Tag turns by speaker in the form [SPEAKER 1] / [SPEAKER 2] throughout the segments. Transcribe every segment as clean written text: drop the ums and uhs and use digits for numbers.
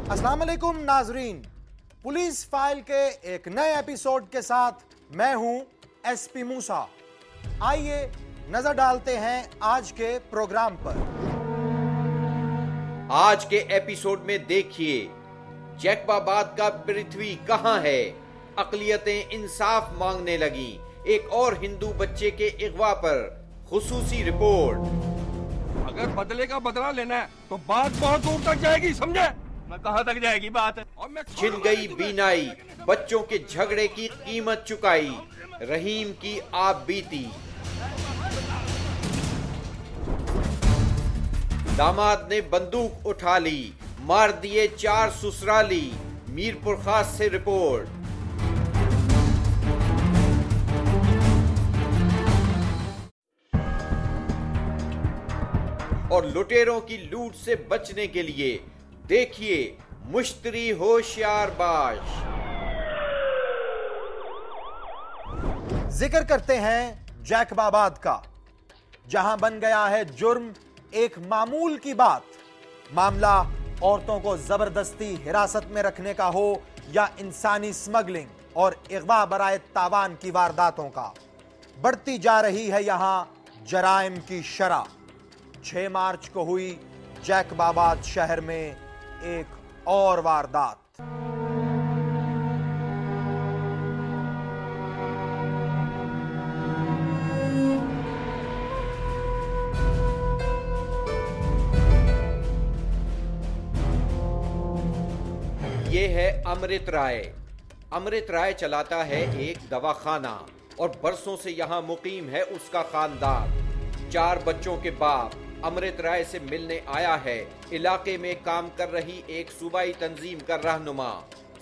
[SPEAKER 1] अस्सलाम वालेकुम नाजरीन, पुलिस फाइल के एक नए एपिसोड के साथ मैं हूं एसपी मूसा। आइए नजर डालते हैं आज के प्रोग्राम पर।
[SPEAKER 2] आज के एपिसोड में देखिए जैकबाबाद का पृथ्वी कहां है। अकलियतें इंसाफ मांगने लगी। एक और हिंदू बच्चे के अगवा पर खुसूसी रिपोर्ट।
[SPEAKER 3] अगर बदले का बदला लेना है तो बात बहुत दूर तक जाएगी, समझे? मैं कहां तक जाएगी बात? और मैं
[SPEAKER 2] छिन गई बीनाई, बच्चों के झगड़े की कीमत चुकाई, रहीम की आप बीती। दामाद ने बंदूक उठा ली, मार दिए 4 ससुराली। मीरपुर खास से रिपोर्ट। और लुटेरों की लूट से बचने के लिए देखिए मुश्तरी होशियारबाज।
[SPEAKER 1] जिक्र करते हैं जैकबाबाद का, जहां बन गया है जुर्म एक मामूल की बात। मामला औरतों को जबरदस्ती हिरासत में रखने का हो या इंसानी स्मगलिंग और अगवा बराए तावान की वारदातों का, बढ़ती जा रही है यहां जराइम की शरह। 6 मार्च को हुई जैकबाबाद शहर में एक और वारदात।
[SPEAKER 2] ये है अमृत राय। अमृत राय चलाता है एक दवाखाना और बरसों से यहां मुकीम है उसका खानदान। 4 बच्चों के बाप अमृत राय से मिलने आया है इलाके में काम कर रही एक सूबाई तंजीम का रहनुमा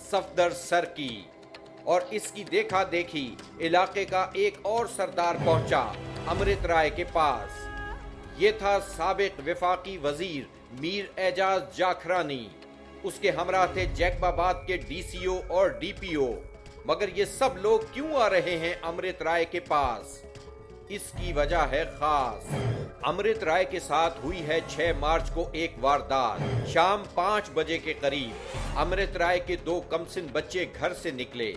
[SPEAKER 2] सफदर सरकी। और इसकी देखा देखी इलाके का एक और सरदार पहुंचा अमृत राय के पास। ये था साबिक वफाकी वजीर मीर एजाज जाखरानी। उसके हमरा थे जैकबाबाद के डीसीओ और डीपीओ। मगर ये सब लोग क्यों आ रहे हैं अमृत राय के पास? इसकी वजह है खास। अमृत राय के साथ हुई है 6 मार्च को एक वारदात। शाम 5 बजे के करीब अमृत राय के 2 कमसिन बच्चे घर से निकले।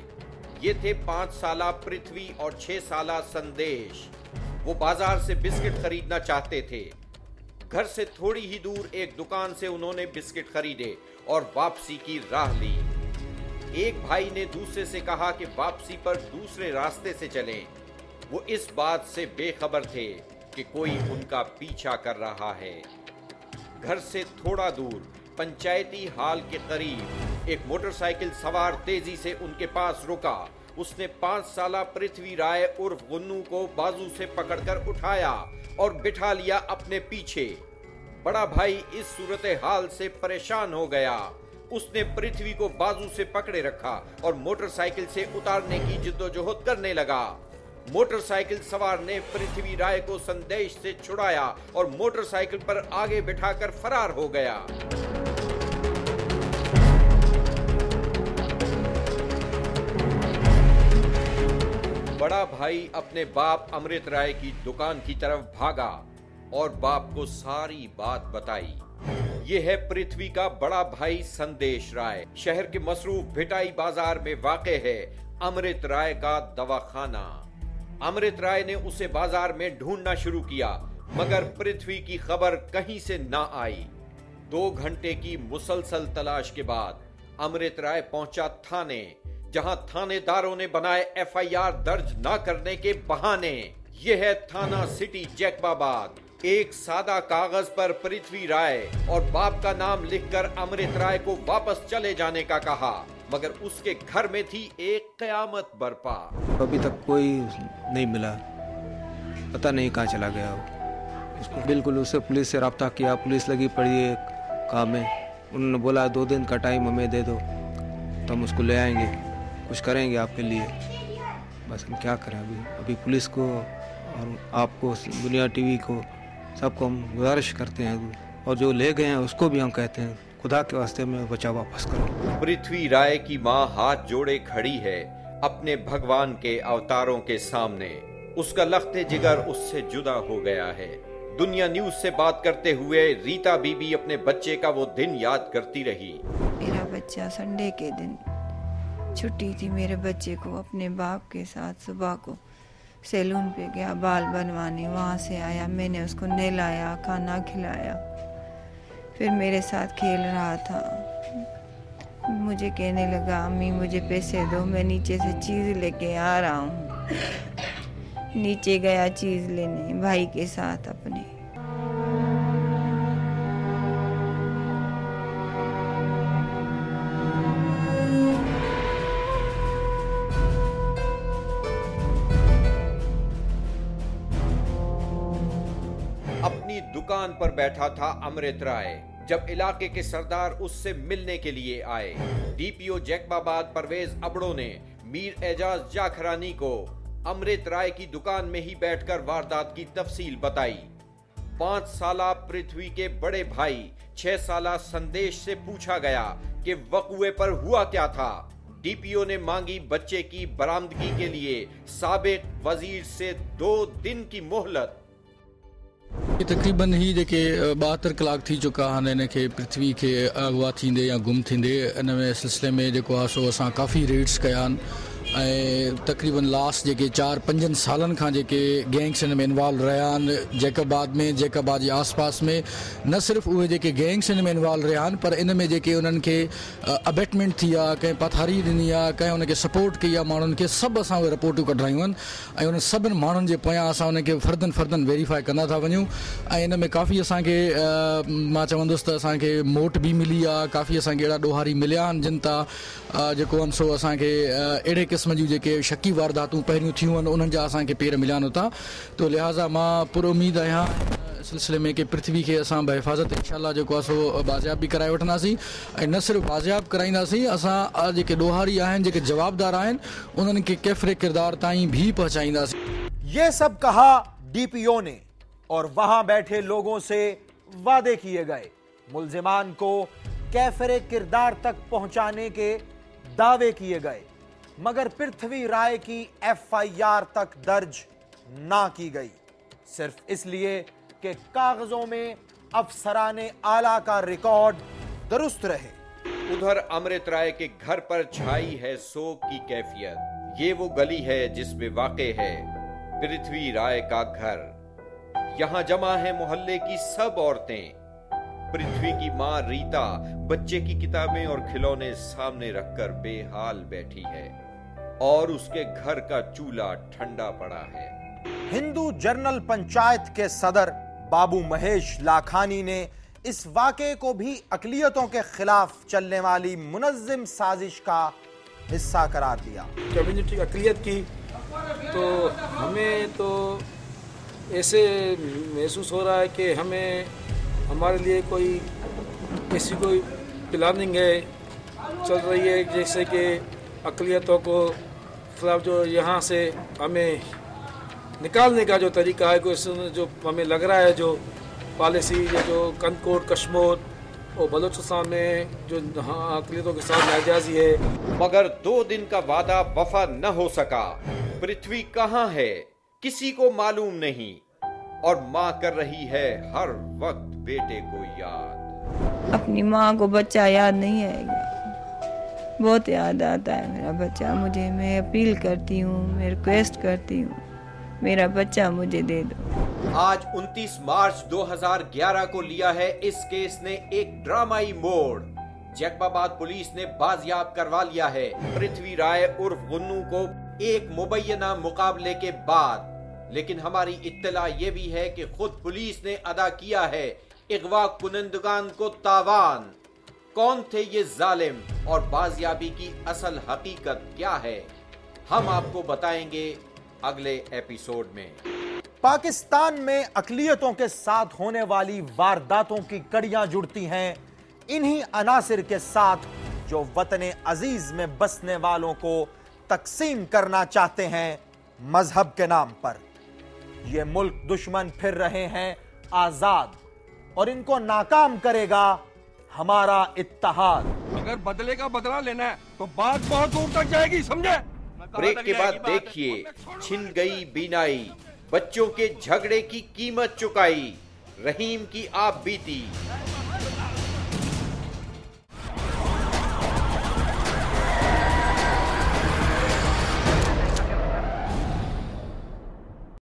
[SPEAKER 2] ये थे 5 साला पृथ्वी और 6 साला संदेश। वो बाजार से बिस्किट खरीदना चाहते थे। घर से थोड़ी ही दूर एक दुकान से उन्होंने बिस्किट खरीदे और वापसी की राह ली। एक भाई ने दूसरे से कहा कि वापसी पर दूसरे रास्ते से चलें। वो इस बात से बेखबर थे कि कोई उनका पीछा कर रहा है। घर से थोड़ा दूर पंचायती हाल के करीब एक मोटरसाइकिल सवार तेजी से उनके पास रुका। उसने 5 साला पृथ्वी राय उर्फ गुन्नू को बाजू से पकड़कर उठाया और बिठा लिया अपने पीछे। बड़ा भाई इस सूरत हाल से परेशान हो गया। उसने पृथ्वी को बाजू से पकड़े रखा और मोटरसाइकिल से उतारने की जिद्दोजहद करने लगा। मोटरसाइकिल सवार ने पृथ्वी राय को संदेश से छुड़ाया और मोटरसाइकिल पर आगे बिठाकर फरार हो गया। बड़ा भाई अपने बाप अमृत राय की दुकान की तरफ भागा और बाप को सारी बात बताई। ये है पृथ्वी का बड़ा भाई संदेश राय। शहर के मसरूफ भिटाई बाजार में वाक़े है अमृत राय का दवाखाना। अमृत राय ने उसे बाजार में ढूंढना शुरू किया, मगर पृथ्वी की खबर कहीं से ना आई। 2 घंटे की मुसलसल तलाश के बाद अमृत राय पहुंचा थाने, जहां थानेदारों ने बनाए एफआईआर दर्ज न करने के बहाने। यह है थाना सिटी जैकबाबाद। एक सादा कागज पर पृथ्वी राय और बाप का नाम लिखकर अमृत राय को वापस चले जाने का कहा, मगर उसके घर में थी एक कयामत बरपा।
[SPEAKER 4] अभी तक कोई नहीं मिला, पता नहीं कहाँ चला गया वो। उसको बिल्कुल उससे पुलिस से रब्ता किया, पुलिस लगी पड़ी है काम में। उन्होंने बोला 2 दिन का टाइम हमें दे दो तो हम उसको ले आएंगे, कुछ करेंगे आपके लिए। बस हम क्या करें अभी पुलिस को और आपको, दुनिया टीवी को, सबको हम गुजारिश करते हैं। और जो ले गए हैं उसको भी हम कहते हैं खुदा के वास्ते में बचा वापस करो।
[SPEAKER 2] पृथ्वी राय की माँ हाथ जोड़े खड़ी है अपने भगवान के अवतारों के सामने। उसका लख्ते जिगर उससे जुदा हो गया है। दुनिया न्यूज से बात करते हुए रीता बीबी अपने बच्चे का वो दिन याद करती रही।
[SPEAKER 5] मेरा बच्चा संडे के दिन छुट्टी थी मेरे बच्चे को अपने बाप के साथ सुबह को सैलून पे गया बाल बनवाने, वहाँ से आया, मैंने उसको नहलाया, खाना खिलाया, फिर मेरे साथ खेल रहा था। मुझे कहने लगा अम्मी मुझे पैसे दो, मैं नीचे से चीज़ लेके आ रहा हूँ। नीचे गया चीज़ लेने भाई के साथ अपने।
[SPEAKER 2] अपनी दुकान पर बैठा था अमृत राय जब इलाके के सरदार उससे मिलने के लिए आए। डीपीओ जैकबाबाद परवेज अबड़ो ने मीर एजाज जाखरानी को अमृत राय की दुकान में ही बैठकर वारदात की तफसील बताई। 5 साला पृथ्वी के बड़े भाई 6 साला संदेश से पूछा गया कि वक़ुए पर हुआ क्या था। डीपीओ ने मांगी बच्चे की बरामदगी के लिए साबिक वजीर से 2 दिन की मोहलत।
[SPEAKER 6] तकरीबन ही जेके 72 कलाक थी चुका आहिनि इनखे पृथ्वी के अगवा थींदे या गुम थींदे। इन में सिलसिले में जेको आहे सो असां काफ़ी रेड्स कया आहिनि ऐं तकरीबन लास्ट जेके 4-5 सालनि खां जेके गैंग्स इन में इन्वॉल्व रहिया आहिनि जैकबाद में, जैकबाद जे आसपास में, न सिर्फ़ु उहे जेके गैंग्स इन में इन्वॉल्व रहिया आहिनि पर इन में जेके उन्हनि खे अबेटमेंट थी आहे, कंहिं पथारी ॾिनी आहे, कंहिं उनखे सपोर्ट कई आहे, माण्हुनि खे सभु असां उहे रिपोर्टूं कढायूं आहिनि ऐं उन सभिनि माण्हुनि जे पोयां असां उनखे फर्दन वेरीफाई कंदा था वञूं ऐं इन में काफ़ी असांखे मां चवंदुसि त असांखे मोट बि मिली आहे, काफ़ी असांखे अहिड़ा ॾोहारी मिलिया आहिनि जिन तां जेको आहिनि सो असांखे अहिड़े क़िस्म जूं जेके शकी वारदातूं पहिरियों थियूं आहिनि उन्हनि जा असांखे पेर मिलिया आहिनि उतां। तो लिहाज़ा मां पुर उम्मीद आहियां सिलसिले में कि पृथ्वी के असां बहिफ़ाज़त इंशाअल्लाह जेको आहे सो बाज़ियाब बि कराए वठंदासीं ऐं न सिर्फ़ु बाज़ियाब कराईंदासीं, असां जेके ॾोहारी आहिनि, जेके जवाबदार आहिनि, उन्हनि खे कैफ़रे किरदार ताईं भी पहुचाईंदासीं।
[SPEAKER 1] ये सब कहा डीपीओ ने और वहां बैठे लोगों से वादे किए गए। मुल्जिमान को कैफरे किरदार तक पहुंचाने के दावे किए गए, मगर पृथ्वी राय की एफआईआर तक दर्ज ना की गई, सिर्फ इसलिए कि कागजों में अफसराने आला का रिकॉर्ड दुरुस्त रहे।
[SPEAKER 2] उधर अमृत राय के घर पर छाई है शोक की कैफियत। ये वो गली है जिसमें वाक़े है पृथ्वी राय का घर। यहाँ जमा है मोहल्ले की सब औरतें। पृथ्वी की माँ रीता बच्चे की किताबें और खिलौने सामने रखकर बेहाल बैठी है और उसके घर का चूल्हा ठंडा पड़ा है।
[SPEAKER 1] हिंदू जर्नल पंचायत के सदर बाबू महेश लाखानी ने इस वाक़े को भी अक़लियतों के खिलाफ चलने वाली मुनज़्ज़िम साजिश का हिस्सा करार दिया।
[SPEAKER 7] कम्युनिटी अक़लियत की तो हमें तो ऐसे महसूस हो रहा है कि हमें हमारे लिए कोई ऐसी कोई प्लानिंग है चल रही है, जैसे कि अक़लियतों को खिलाफ जो यहाँ से हमें निकालने का जो तरीका है, कोई जो हमें लग रहा है जो पॉलिसी जो कनकोट कश्मीर और बलूचिस्तान में जो अक़लियतों के साथ नाजायज़ी है।
[SPEAKER 2] मगर 2 दिन का वादा वफा न हो सका। पृथ्वी कहाँ है किसी को मालूम नहीं और माँ कर रही है हर वक्त बेटे को याद।
[SPEAKER 5] अपनी माँ को बच्चा याद नहीं आएगा, बहुत याद आता है मेरा बच्चा मुझे। मैं अपील करती हूँ, मैं रिक्वेस्ट करती हूँ, मेरा बच्चा मुझे दे दो।
[SPEAKER 2] आज 29 मार्च 2011 को लिया है इस केस ने एक ड्रामाई मोड़। जैकबाबाद पुलिस ने बाजियाब करवा लिया है पृथ्वी राय उर्फ गुन्नू को एक मुबैना मुकाबले के बाद। लेकिन हमारी इत्तला ये भी है कि खुद पुलिस ने अदा किया है इगवा कुनंदगान को तावान। कौन थे ये जालिम और बाजियाबी की असल हकीकत क्या है, हम आपको बताएंगे अगले एपिसोड में।
[SPEAKER 1] पाकिस्तान में अक़लियतों के साथ होने वाली वारदातों की कड़ियां जुड़ती हैं इन्हीं अनासिर के साथ जो वतन अजीज में बसने वालों को तकसीम करना चाहते हैं मजहब के नाम पर। ये मुल्क दुश्मन फिर रहे हैं आजाद और इनको नाकाम करेगा हमारा इत्तेहाद।
[SPEAKER 3] अगर बदले का बदला लेना है तो बात बहुत दूर तक जाएगी, समझे?
[SPEAKER 2] ब्रेक के बाद देखिए छिन गई बीनाई, बच्चों के झगड़े की कीमत चुकाई, रहीम की आप बीती।